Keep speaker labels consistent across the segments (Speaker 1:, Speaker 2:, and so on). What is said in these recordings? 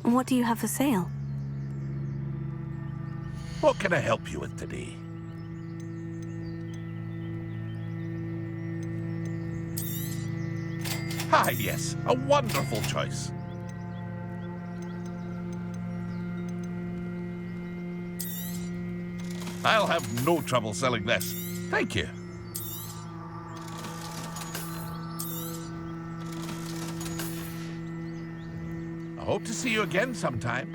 Speaker 1: What do you have for sale?
Speaker 2: What can I help you with today? Ah, yes, a wonderful choice. I'll have no trouble selling this. Thank you. I hope to see you again sometime.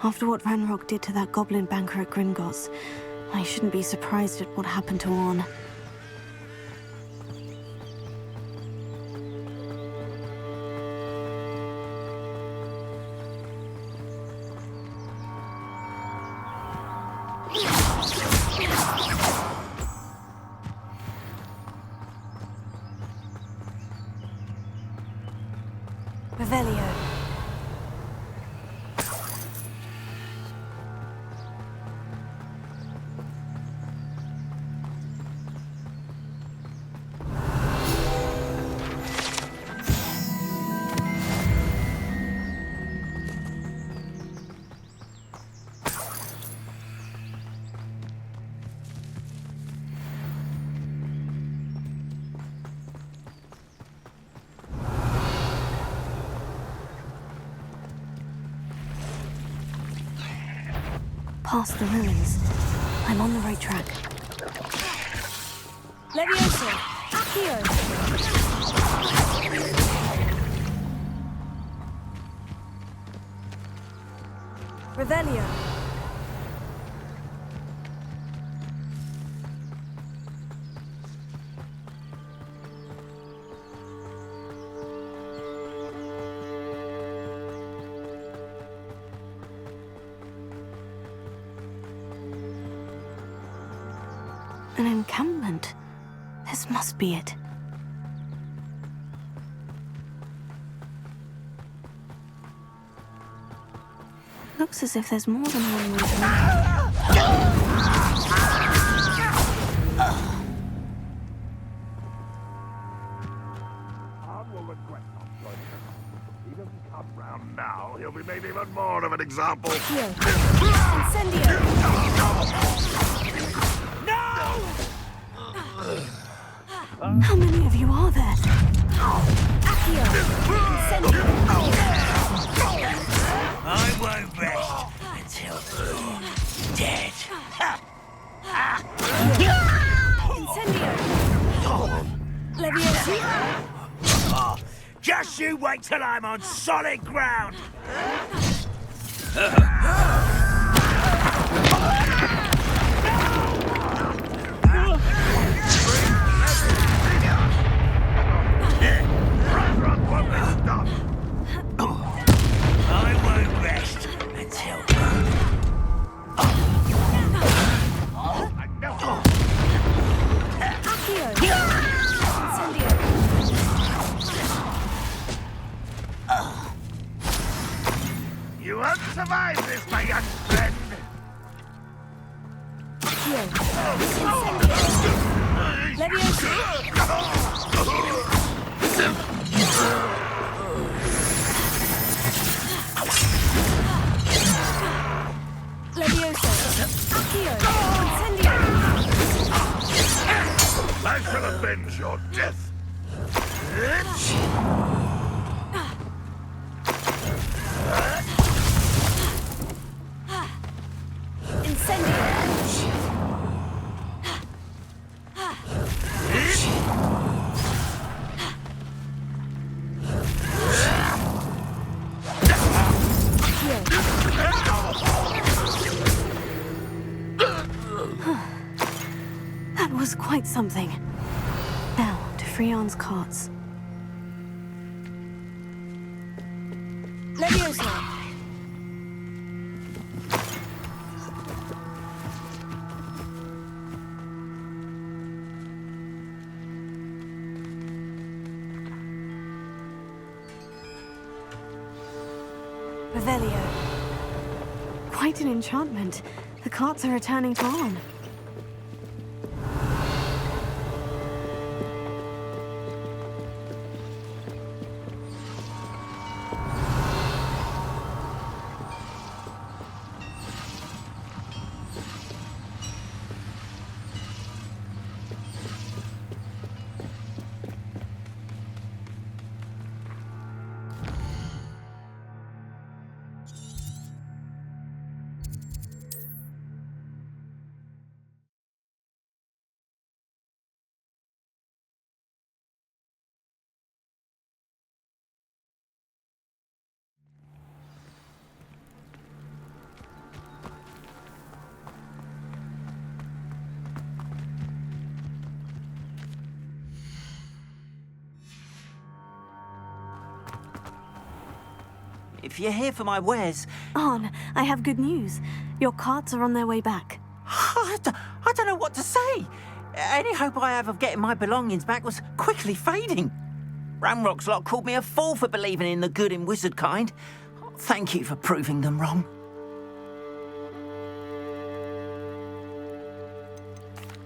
Speaker 1: After what Ranrock did to that goblin banker at Gringotts, I shouldn't be surprised at what happened to Orn. Revelio. Past the ruins. I'm on the right track. Levioso! Accio! Revelio! An encampment. This must be it. Looks as if there's more than one way to enter.
Speaker 2: He doesn't come round now, he'll be made even more of an example.
Speaker 1: Here. Incendio! How many of you are there? Accio! Incendio!
Speaker 3: I won't rest until you're dead.
Speaker 1: Incendio! Levioso!
Speaker 3: Just you wait till I'm on solid ground. I won't rest until
Speaker 1: Accio! Incendio!
Speaker 2: You won't survive this, my young friend!
Speaker 1: Accio! Incendio! Levioso! Levioso! Accio! Incendio!
Speaker 2: I shall avenge your death!
Speaker 1: Incendio! That was quite something. Now, to Freon's carts. Levioso! Revelio. Quite an enchantment. The carts are returning to Orn.
Speaker 4: if you're here for my wares...
Speaker 1: Arn, I have good news. Your carts are on their way back.
Speaker 4: I don't know what to say. Any hope I have of getting my belongings back was quickly fading. Ramrock's lot called me a fool for believing in the good in wizard kind. Thank you for proving them wrong.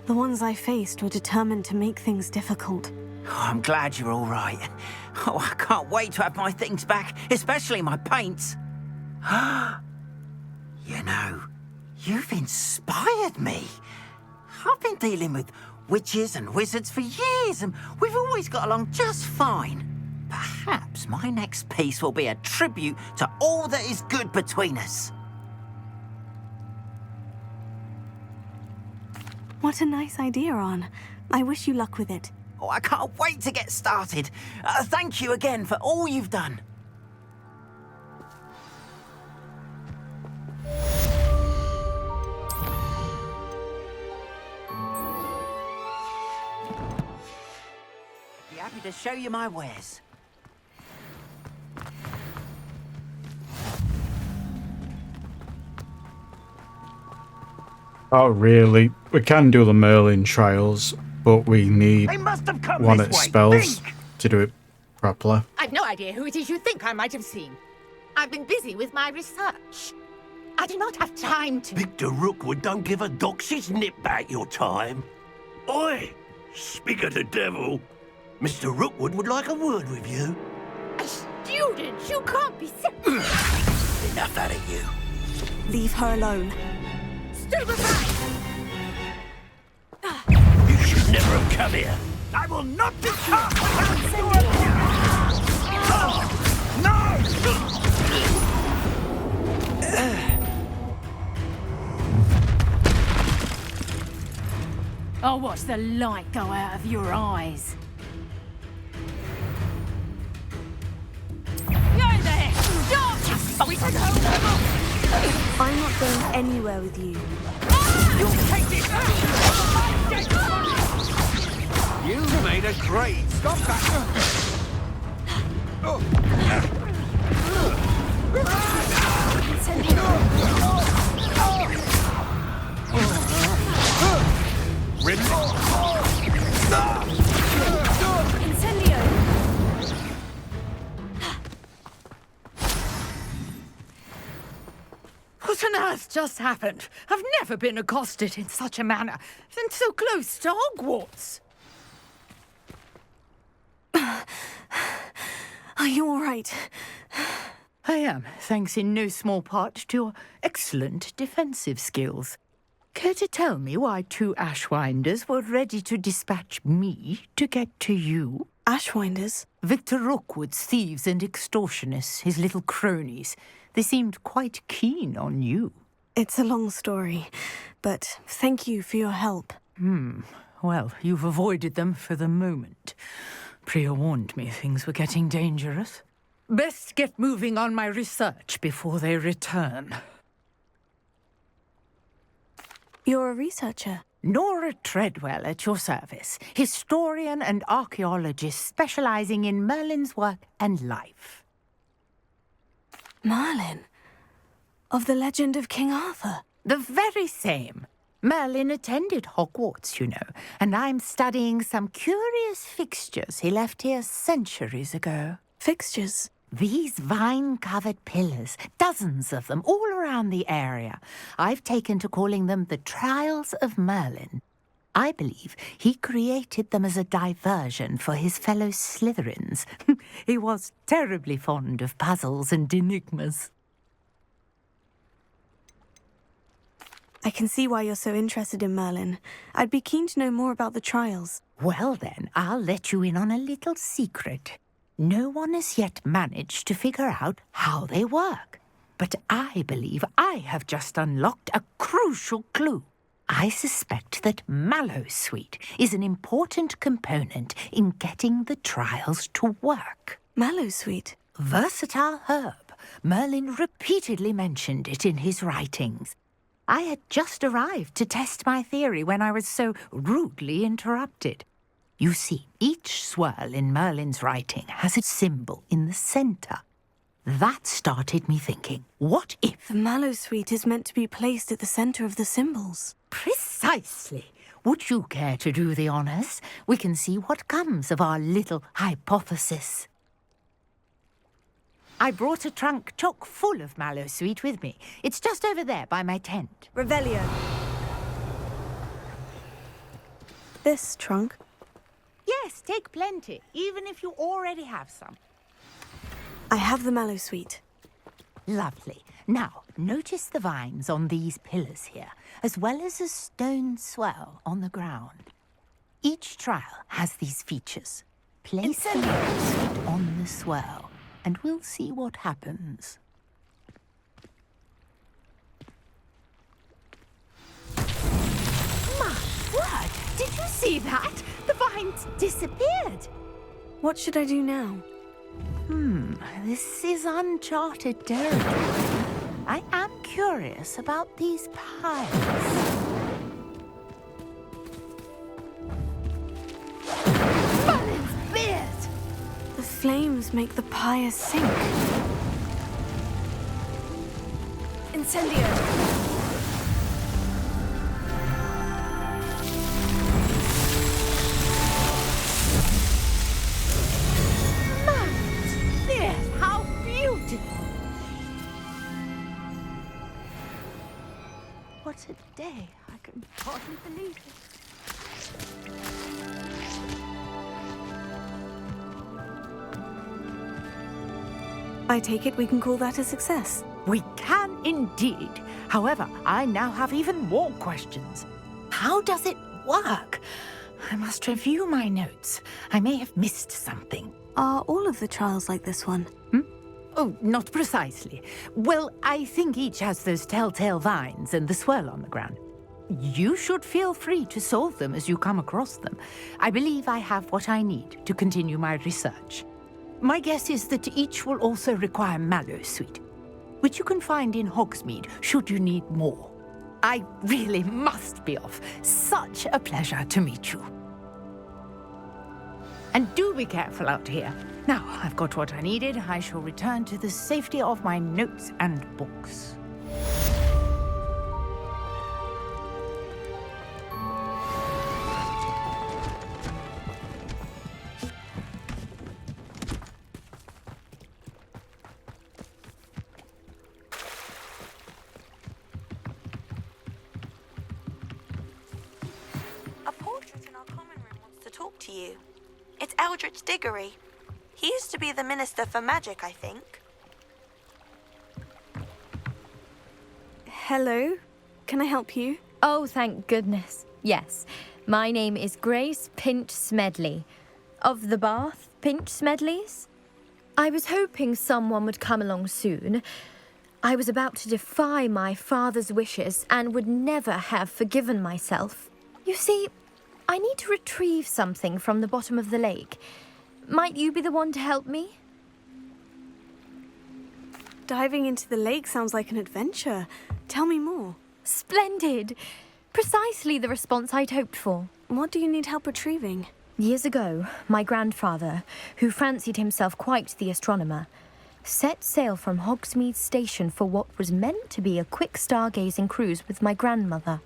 Speaker 1: The ones I faced were determined to make things difficult.
Speaker 4: Oh, I'm glad you're all right. Oh, I can't wait to have my things back, especially my paints. You know, you've inspired me. I've been dealing with witches and wizards for years, and we've always got along just fine. Perhaps my next piece will be a tribute to all that is good between us.
Speaker 1: What a nice idea, Arn. I wish you luck with it.
Speaker 4: Oh, I can't wait to get started. Thank you again for all you've done. Be happy to show you my wares.
Speaker 5: Oh, really? We can do the Merlin trials, but we need
Speaker 2: They must have come
Speaker 5: one
Speaker 2: this
Speaker 5: at
Speaker 2: way.
Speaker 5: spells
Speaker 2: Think!
Speaker 5: to do it properly.
Speaker 6: I've no idea who it is you think I might have seen. I've been busy with my research. I do not have time to...
Speaker 3: Victor Rookwood don't give a doxy's nip back your time. Oi! Speak of the devil. Mr. Rookwood would like a word with you.
Speaker 6: A student? You can't be so...
Speaker 3: Enough out of you.
Speaker 1: Leave her alone.
Speaker 6: Stupefy!
Speaker 3: You should never have come here.
Speaker 2: I will not depart without you appear! No!
Speaker 7: I'll watch the light go out of your eyes. You're in there! Stop! Are we taking home?
Speaker 1: I'm not going anywhere with you.
Speaker 2: You take it! You made a great stop that.
Speaker 6: What on earth just happened? I've never been accosted in such a manner, and so close to Hogwarts.
Speaker 1: Are you all right?
Speaker 6: I am, thanks in no small part to your excellent defensive skills. Care to tell me why two Ashwinders were ready to dispatch me to get to you?
Speaker 1: Ashwinders?
Speaker 6: Victor Rookwood's thieves and extortionists, his little cronies. They seemed quite keen on you.
Speaker 1: It's a long story, but thank you for your help.
Speaker 6: Well, you've avoided them for the moment. Priya warned me things were getting dangerous. Best get moving on my research before they return.
Speaker 1: You're a researcher.
Speaker 6: Nora Treadwell at your service, historian and archaeologist specializing in Merlin's work and life.
Speaker 1: Merlin? Of the legend of King Arthur?
Speaker 6: The very same. Merlin attended Hogwarts, you know, and I'm studying some curious fixtures he left here centuries ago.
Speaker 1: Fixtures?
Speaker 6: These vine-covered pillars, dozens of them, all around the area. I've taken to calling them the Trials of Merlin. I believe he created them as a diversion for his fellow Slytherins. He was terribly fond of puzzles and enigmas.
Speaker 1: I can see why you're so interested in Merlin. I'd be keen to know more about the trials.
Speaker 6: Well then, I'll let you in on a little secret. No one has yet managed to figure out how they work. But I believe I have just unlocked a crucial clue. I suspect that Mallowsweet is an important component in getting the trials to work.
Speaker 1: Mallowsweet?
Speaker 6: Versatile herb. Merlin repeatedly mentioned it in his writings. I had just arrived to test my theory when I was so rudely interrupted. You see, each swirl in Merlin's writing has a symbol in the center. That started me thinking, what if?
Speaker 1: The mallow sweet is meant to be placed at the center of the symbols.
Speaker 6: Precisely. Would you care to do the honors? We can see what comes of our little hypothesis. I brought a trunk chock full of mallow sweet with me. It's just over there by my tent.
Speaker 1: Revelio. This trunk?
Speaker 6: Yes, take plenty, even if you already have some.
Speaker 1: I have the mallow sweet.
Speaker 6: Lovely. Now, notice the vines on these pillars here, as well as a stone swell on the ground. Each trial has these features. Place the mallow sweet on the swell, and we'll see what happens. My word! Did you see that? The vines disappeared.
Speaker 1: What should I do now?
Speaker 6: This is uncharted territory. I am curious about these piles. Merlin's beard!
Speaker 1: The flames make the pyre sink. Incendio!
Speaker 6: How beautiful! What a day. I can hardly believe it.
Speaker 1: I take it we can call that a success.
Speaker 6: We can indeed. However, I now have even more questions. How does it work? I must review my notes. I may have missed something.
Speaker 1: Are all of the trials like this one?
Speaker 6: Oh, not precisely. Well, I think each has those telltale vines and the swirl on the ground. You should feel free to solve them as you come across them. I believe I have what I need to continue my research. My guess is that each will also require mallow sweet, which you can find in Hogsmeade should you need more. I really must be off. Such a pleasure to meet you. And do be careful out here. Now, I've got what I needed. I shall return to the safety of my notes and books.
Speaker 1: A portrait in our common room wants to talk to you. It's Eldritch Diggory. He used to be the Minister for Magic, I think. Hello? Can I help you?
Speaker 8: Oh, thank goodness. Yes. My name is Grace Pinch Smedley. Of the Bath Pinch Smedleys. I was hoping someone would come along soon. I was about to defy my father's wishes and would never have forgiven myself. You see, I need to retrieve something from the bottom of the lake. Might you be the one to help me?
Speaker 1: Diving into the lake sounds like an adventure. Tell me more.
Speaker 8: Splendid! Precisely the response I'd hoped for.
Speaker 1: What do you need help retrieving?
Speaker 8: Years ago, my grandfather, who fancied himself quite the astronomer, set sail from Hogsmeade Station for what was meant to be a quick stargazing cruise with my grandmother.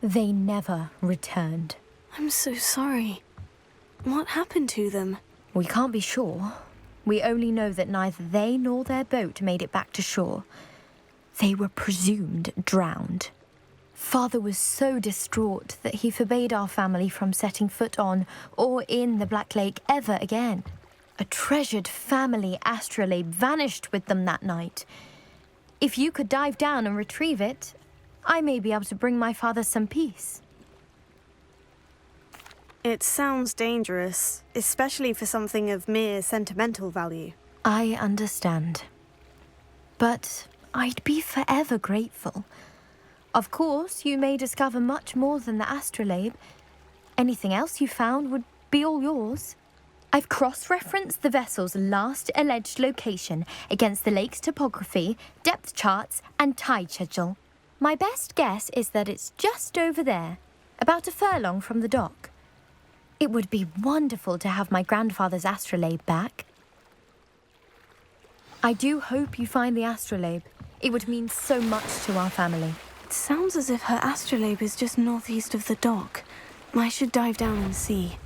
Speaker 8: They never returned.
Speaker 1: I'm so sorry. What happened to them?
Speaker 8: We can't be sure. We only know that neither they nor their boat made it back to shore. They were presumed drowned. Father was so distraught that he forbade our family from setting foot on or in the Black Lake ever again. A treasured family astrolabe vanished with them that night. If you could dive down and retrieve it, I may be able to bring my father some peace.
Speaker 1: It sounds dangerous, especially for something of mere sentimental value.
Speaker 8: I understand. But I'd be forever grateful. Of course, you may discover much more than the astrolabe. Anything else you found would be all yours. I've cross-referenced the vessel's last alleged location against the lake's topography, depth charts, and tide schedule. My best guess is that it's just over there, about a furlong from the dock. It would be wonderful to have my grandfather's astrolabe back. I do hope you find the astrolabe. It would mean so much to our family.
Speaker 1: It sounds as if her astrolabe is just northeast of the dock. I should dive down and see.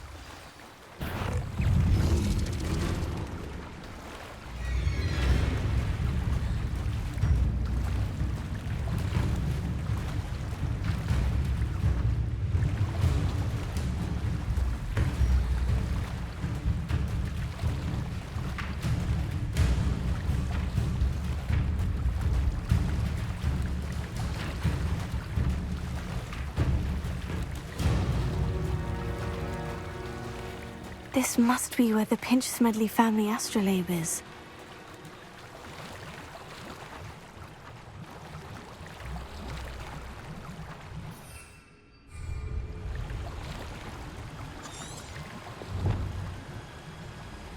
Speaker 1: This must be where the Pinch-Smedley family astrolabe is.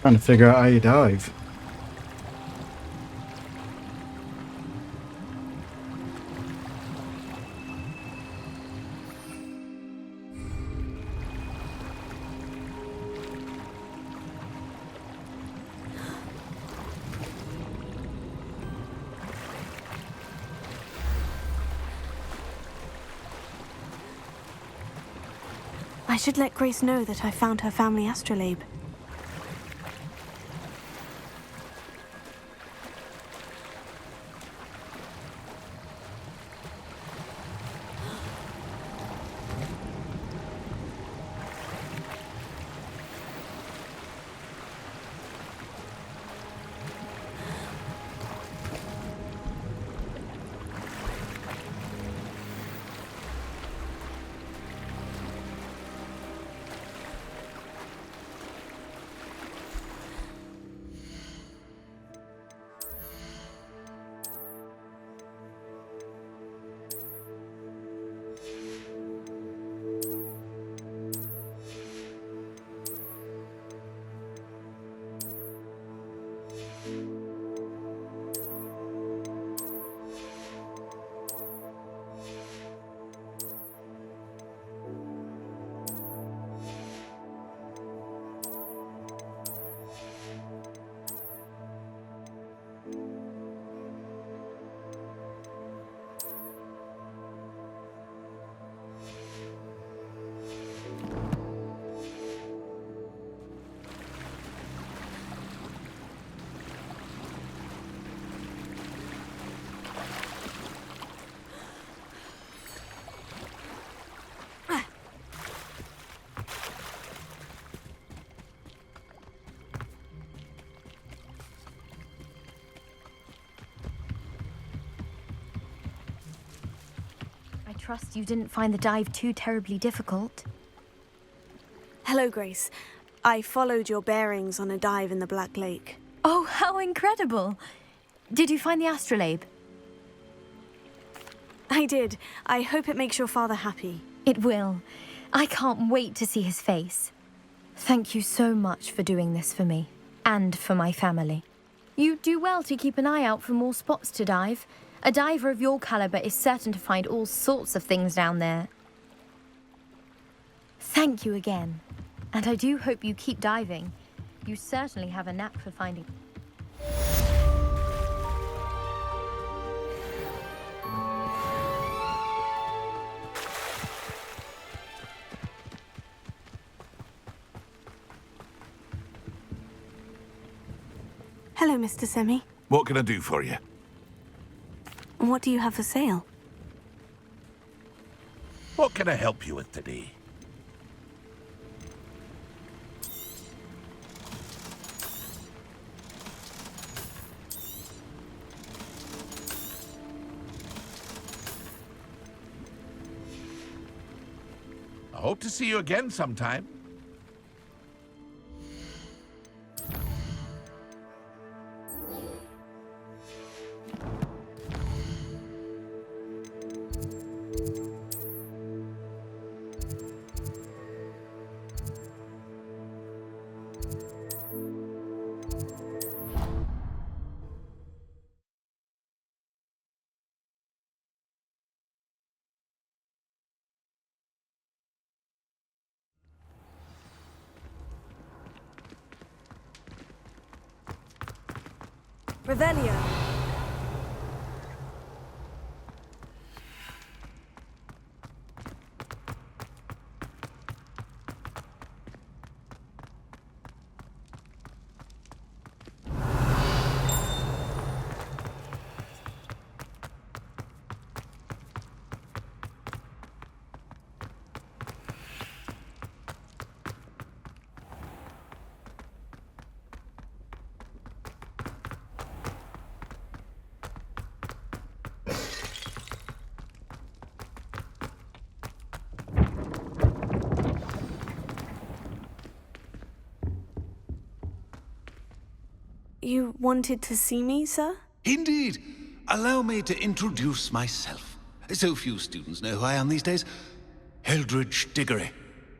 Speaker 5: Trying to figure out how you dive.
Speaker 1: I should let Grace know that I found her family astrolabe.
Speaker 8: I trust you didn't find the dive too terribly difficult.
Speaker 1: Hello, Grace. I followed your bearings on a dive in the Black Lake.
Speaker 8: Oh, how incredible! Did you find the astrolabe?
Speaker 1: I did. I hope it makes your father happy.
Speaker 8: It will. I can't wait to see his face. Thank you so much for doing this for me, and for my family. You do well to keep an eye out for more spots to dive. A diver of your caliber is certain to find all sorts of things down there. Thank you again. And I do hope you keep diving. You certainly have a knack for finding...
Speaker 1: Hello, Mr. Semi.
Speaker 2: What can I do for you?
Speaker 1: What do you have for sale?
Speaker 2: What can I help you with today? I hope to see you again sometime.
Speaker 1: Revelio. You wanted to see me, sir?
Speaker 9: Indeed. Allow me to introduce myself. So few students know who I am these days. Eldridge Diggory,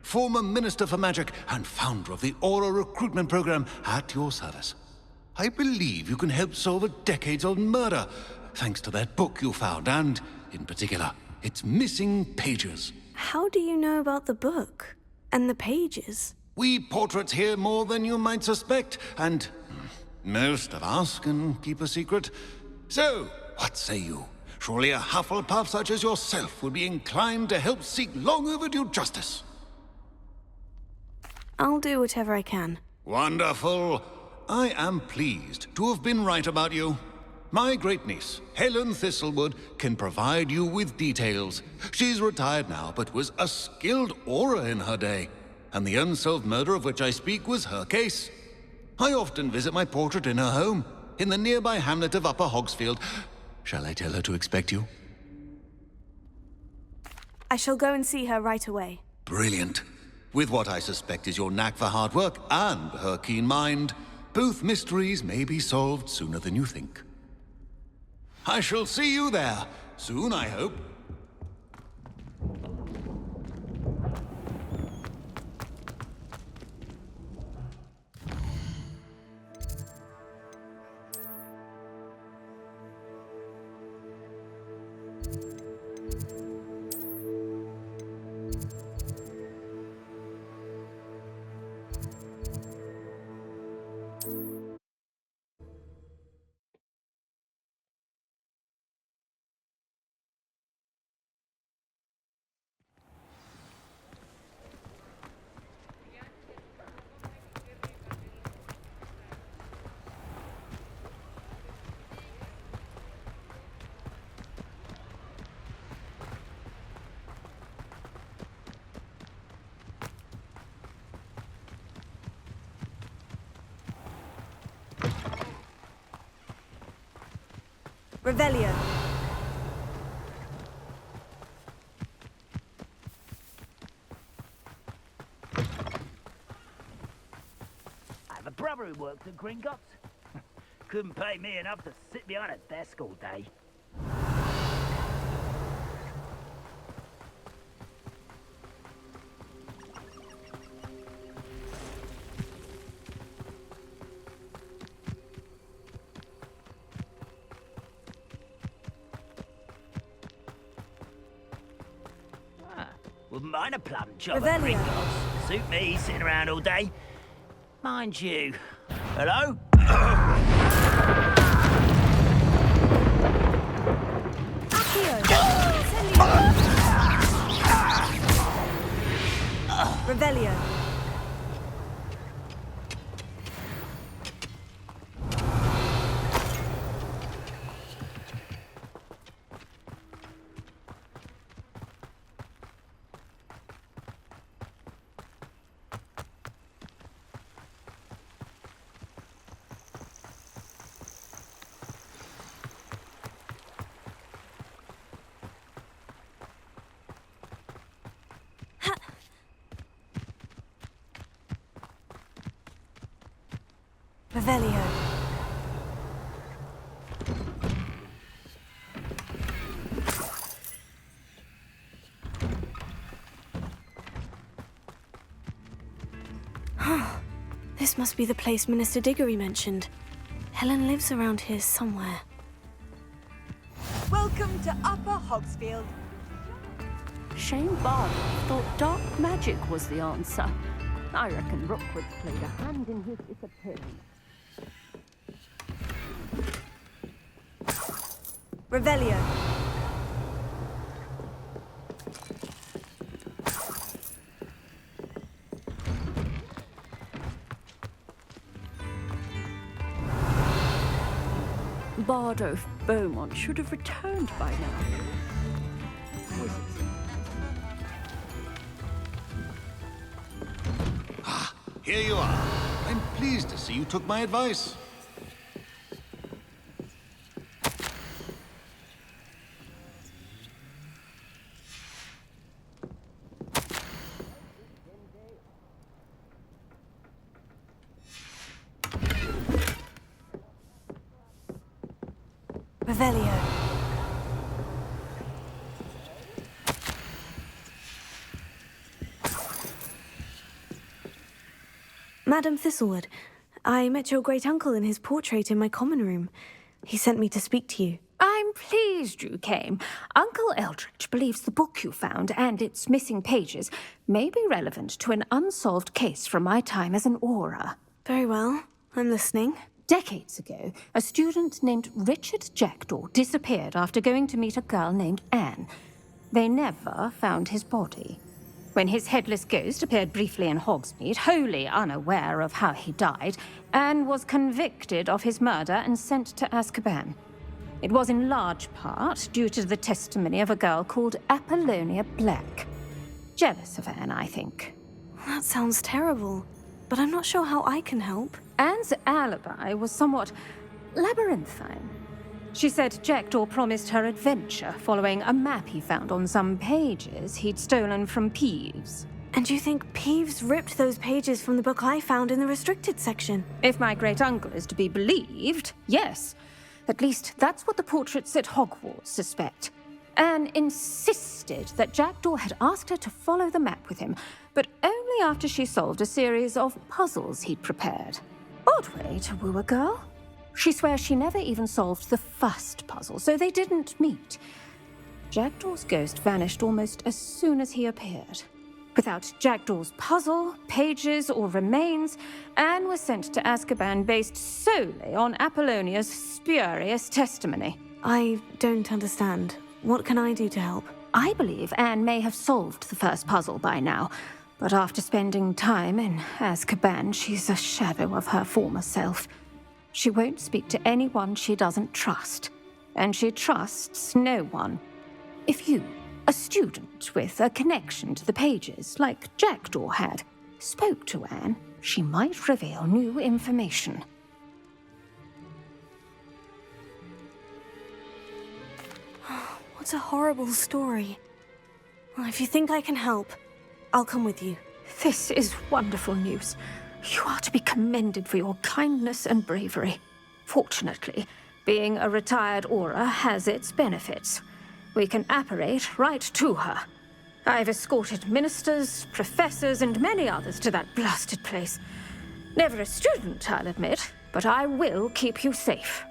Speaker 9: former Minister for Magic and founder of the Aura Recruitment Program, at your service. I believe you can help solve a decades-old murder, thanks to that book you found, and, in particular, its missing pages.
Speaker 1: How do you know about the book? And the pages?
Speaker 9: We portraits hear more than you might suspect, and most of us can keep a secret. So, what say you? Surely a Hufflepuff such as yourself would be inclined to help seek long overdue justice.
Speaker 1: I'll do whatever I can.
Speaker 9: Wonderful. I am pleased to have been right about you. My great-niece, Helen Thistlewood, can provide you with details. She's retired now, but was a skilled aura in her day. And the unsolved murder of which I speak was her case. I often visit my portrait in her home, in the nearby hamlet of Upper Hogsfield. Shall I tell her to expect you?
Speaker 1: I shall go and see her right away.
Speaker 9: Brilliant. With what I suspect is your knack for hard work and her keen mind, both mysteries may be solved sooner than you think. I shall see you there, soon I hope.
Speaker 1: Revelio.
Speaker 10: I have a brother who works at Gringotts. Couldn't pay me enough to sit behind a desk all day. Wouldn't mind a plum job at
Speaker 1: Revelio.
Speaker 10: Gringotts. Suit me, sitting around all day. Mind you. Hello?
Speaker 1: Revelio. Revelio. This must be the place Minister Diggory mentioned. Helen lives around here somewhere.
Speaker 11: Welcome to Upper Hogsfield.
Speaker 7: Shane Barlow thought dark magic was the answer. I reckon Rookwood played a hand in his disappearance.
Speaker 1: Revelio.
Speaker 7: Bardo Beaumont should have returned by now.
Speaker 9: Here you are. I'm pleased to see you took my advice.
Speaker 1: Revelio. Madam Thistlewood, I met your great-uncle in his portrait in my common room. He sent me to speak to you.
Speaker 6: I'm pleased you came. Uncle Eldridge believes the book you found and its missing pages may be relevant to an unsolved case from my time as an aura.
Speaker 1: Very well. I'm listening.
Speaker 6: Decades ago, a student named Richard Jackdaw disappeared after going to meet a girl named Anne. They never found his body. When his headless ghost appeared briefly in Hogsmeade, wholly unaware of how he died, Anne was convicted of his murder and sent to Azkaban. It was in large part due to the testimony of a girl called Apollonia Black. Jealous of Anne, I think.
Speaker 1: That sounds terrible, but I'm not sure how I can help.
Speaker 6: Anne's alibi was somewhat labyrinthine. She said Jackdaw promised her adventure following a map he found on some pages he'd stolen from Peeves.
Speaker 1: And you think Peeves ripped those pages from the book I found in the restricted section?
Speaker 6: If my great-uncle is to be believed, yes. At least that's what the portraits at Hogwarts suspect. Anne insisted that Jackdaw had asked her to follow the map with him, but only after she solved a series of puzzles he'd prepared. Odd way to woo a girl. She swears she never even solved the first puzzle, so they didn't meet. Jackdaw's ghost vanished almost as soon as he appeared. Without Jackdaw's puzzle, pages, or remains, Anne was sent to Azkaban based solely on Apollonia's spurious testimony.
Speaker 1: I don't understand. What can I do to help?
Speaker 6: I believe Anne may have solved the first puzzle by now, but after spending time in Azkaban, she's a shadow of her former self. She won't speak to anyone she doesn't trust, and she trusts no one. If you, a student with a connection to the pages, like Jackdaw had, spoke to Anne, she might reveal new information.
Speaker 1: What a horrible story. Well, if you think I can help, I'll come with you.
Speaker 6: This is wonderful news. You are to be commended for your kindness and bravery. Fortunately, being a retired aura has its benefits. We can apparate right to her. I've escorted ministers, professors, and many others to that blasted place. Never a student, I'll admit, but I will keep you safe.